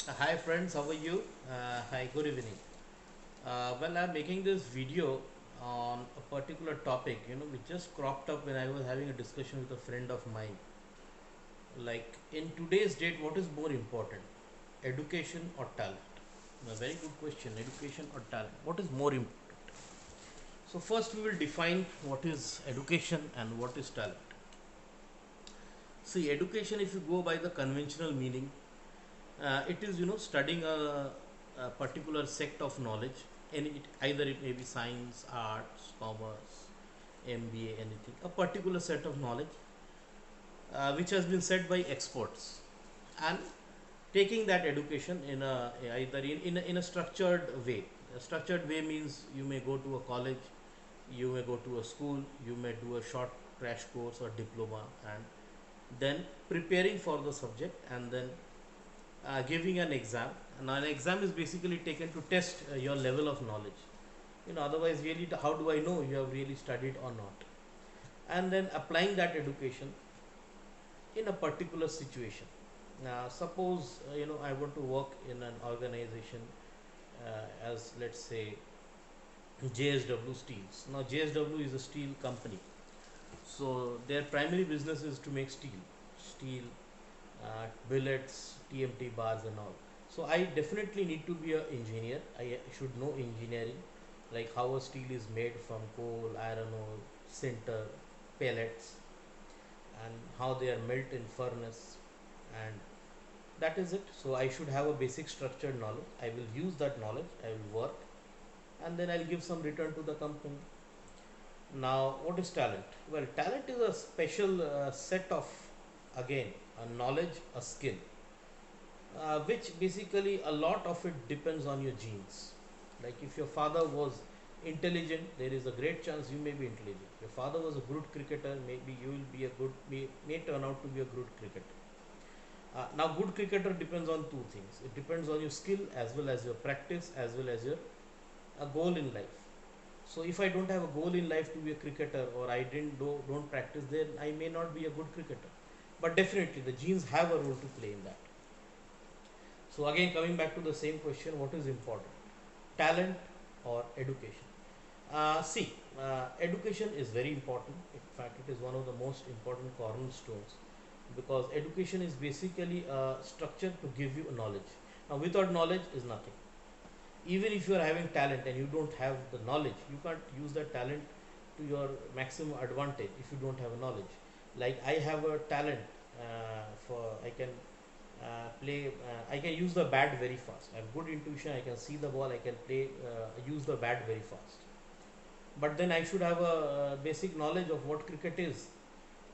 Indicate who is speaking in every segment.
Speaker 1: Hi friends, how are you? Hi, good evening. Well, I'm making this video on a particular topic, which just cropped up when I was having a discussion with a friend of mine. Like, in today's date, what is more important, education or talent? A very good question, education or talent? What is more important? So, first we will define what is education and what is talent. See, education, if you go by the conventional meaning, it is studying a particular sect of knowledge, and either it may be science, arts, commerce, MBA, anything, a particular set of knowledge which has been set by experts, and taking that education in a either in a structured way. A structured way means you may go to a college, you may go to a school, you may do a short crash course or diploma, and then preparing for the subject, and then giving an exam. And an exam is basically taken to test your level of knowledge. Otherwise, really, how do I know you have really studied or not? And then applying that education in a particular situation. Now, suppose I want to work in an organization as, let's say, JSW Steels. Now, JSW is a steel company, so their primary business is to make steel, billets, TMT bars, and all. So I definitely need to be an engineer. I should know engineering, like how a steel is made from coal, iron ore, sinter, pellets, and how they are melt in furnace, and that is it. So I should have a basic structured knowledge. I will use that knowledge. I will work, and then I'll give some return to the company. Now, what is talent? Well, talent is a special set of, again, a knowledge, a skill, which basically a lot of it depends on your genes. Like if your father was intelligent, there is a great chance you may be intelligent. If your father was a good cricketer, maybe you will be a good, may turn out to be a good cricketer. Now, good cricketer depends on two things. It depends on your skill as well as your practice as well as your a goal in life. So if I don't have a goal in life to be a cricketer, or I don't practice, then I may not be a good cricketer. But definitely the genes have a role to play in that. So again, coming back to the same question, what is important, talent or education? Education is very important. In fact, it is one of the most important cornerstones, because education is basically a structure to give you knowledge. Now, without knowledge is nothing. Even if you are having talent and you don't have the knowledge, you can't use that talent to your maximum advantage if you don't have knowledge. Like I have a talent for I can play. I can use the bat very fast. I have good intuition. I can see the ball. I can play. Use the bat very fast. But then I should have a basic knowledge of what cricket is,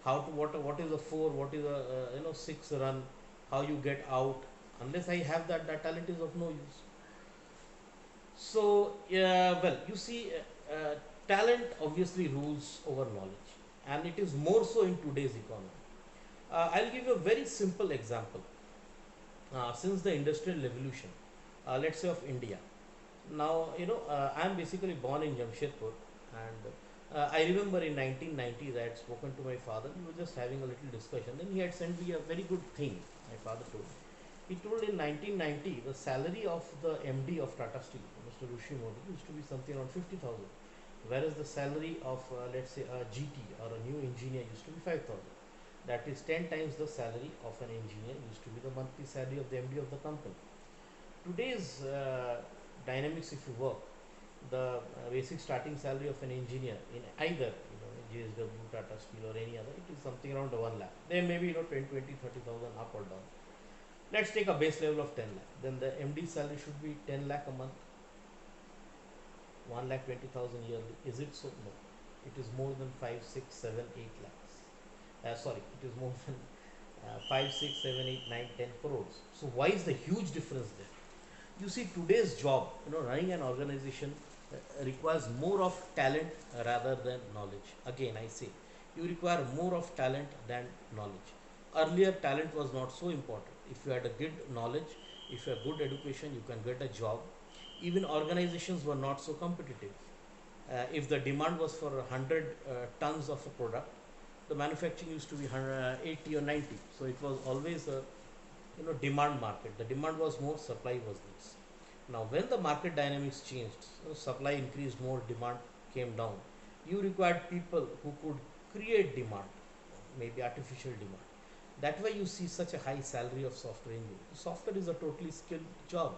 Speaker 1: how to what is a four, what is a six run, how you get out. Unless I have that, that talent is of no use. So, well, you see, talent obviously rules over knowledge, and it is more so in today's economy. I'll give you a very simple example. Since the industrial revolution, let's say of India. Now, I'm basically born in Jamshedpur, and I remember in 1990s I had spoken to my father. We were just having a little discussion. Then he had sent me a very good thing. My father told me. He told in 1990 the salary of the MD of Tata Steel, Mr. Rishi Modi, used to be something around 50,000, whereas the salary of let's say a GT or a new engineer used to be 5,000. That is 10 times the salary of an engineer used to be the monthly salary of the MD of the company. Today's dynamics, if you work, the basic starting salary of an engineer in either JSW, Tata Steel, or any other, it is something around 1 lakh. There may be 10, 20, 30,000 up or down. Let's take a base level of 10 lakh. Then the MD salary should be 10 lakh a month, 1 lakh 20,000 yearly. Is it so? No. It is more than 5, 6, 7, 8 lakhs. Sorry, it is more than 5, 6, 7, 8, 9, 10 crores. So why is the huge difference there? You see, today's job, running an organization requires more of talent rather than knowledge. Again, I say, you require more of talent than knowledge. Earlier, talent was not so important. If you had a good knowledge, if you have good education, you can get a job. Even organizations were not so competitive. If the demand was for 100 tons of a product, the manufacturing used to be 80 or 90. So it was always a demand market. The demand was more, supply was less. Now when the market dynamics changed, supply increased more, demand came down. You required people who could create demand, maybe artificial demand. That way you see such a high salary of software engineer. Software is a totally skilled job.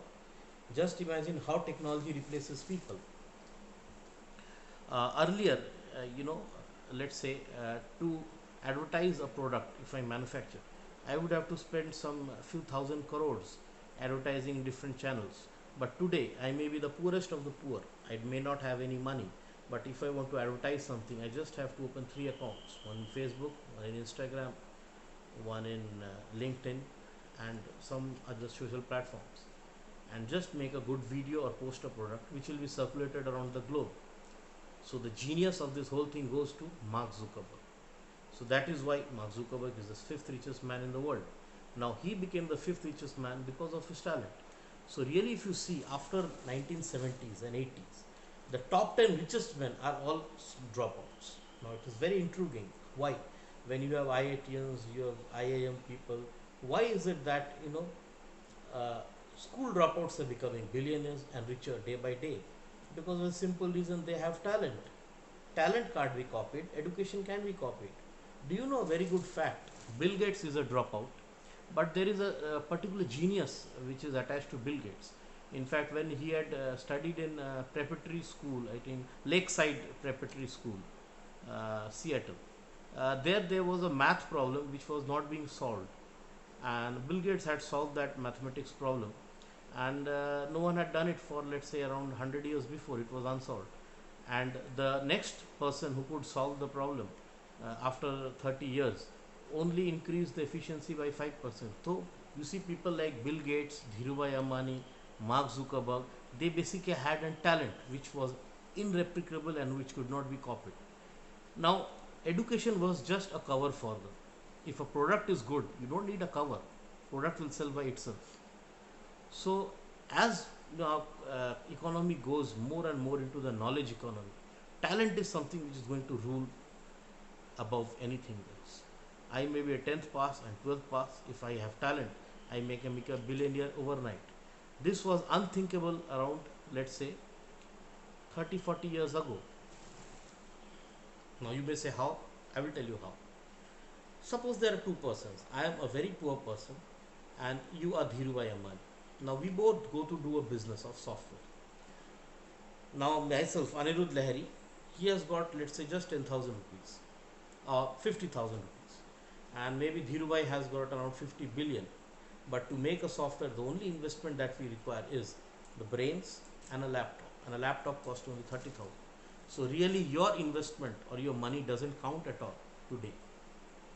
Speaker 1: Just imagine how technology replaces people. Earlier, let's say to advertise a product, if I manufacture, I would have to spend some few thousand crores advertising in different channels. But today, I may be the poorest of the poor. I may not have any money. But if I want to advertise something, I just have to open three accounts: one in Facebook, one in Instagram, one in LinkedIn, and some other social platforms, and just make a good video or post a product which will be circulated around the globe. So the genius of this whole thing goes to Mark Zuckerberg. So that is why Mark Zuckerberg is the fifth richest man in the world. Now he became the fifth richest man because of his talent. So really, if you see, after 1970s and 80s, the top 10 richest men are all dropouts. Now it is very intriguing. Why? When you have IITians, you have IIM people, why is it that uh, school dropouts are becoming billionaires and richer day by day? Because of a simple reason: they have talent. Talent can't be copied, education can be copied. Do you know a very good fact? Bill Gates is a dropout, but there is a particular genius which is attached to Bill Gates. In fact, when he had studied in preparatory school, I think Lakeside Preparatory School, Seattle, there was a math problem which was not being solved, and Bill Gates had solved that mathematics problem, and no one had done it for, let's say, around 100 years before. It was unsolved, and the next person who could solve the problem after 30 years only increased the efficiency by 5%. So you see, people like Bill Gates, Dhirubhai Ambani, Mark Zuckerberg, they basically had a talent which was irreplicable and which could not be copied. Now education was just a cover for them. If a product is good, you don't need a cover. Product will sell by itself. So as now economy goes more and more into the knowledge economy, talent is something which is going to rule above anything else. I may be a 10th pass and 12th pass. If I have talent, I can make a billionaire overnight. This was unthinkable around, let's say, 30, 40 years ago. Now you may say how? I will tell you how. Suppose there are two persons. I am a very poor person and you are Dhirubhai Ambani. Now we both go to do a business of software. Now myself, Anirudh Lahiri, he has got, let's say, just 10,000 rupees or 50,000 rupees, and maybe Dhirubhai has got around 50 billion. But to make a software, the only investment that we require is the brains and a laptop, and a laptop costs only 30,000. So really your investment or your money doesn't count at all today.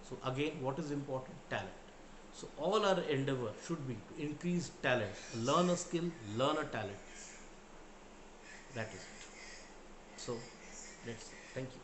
Speaker 1: So again, what is important? Talent. So all our endeavor should be to increase talent. Learn a skill, learn a talent. That is it. So let's thank you.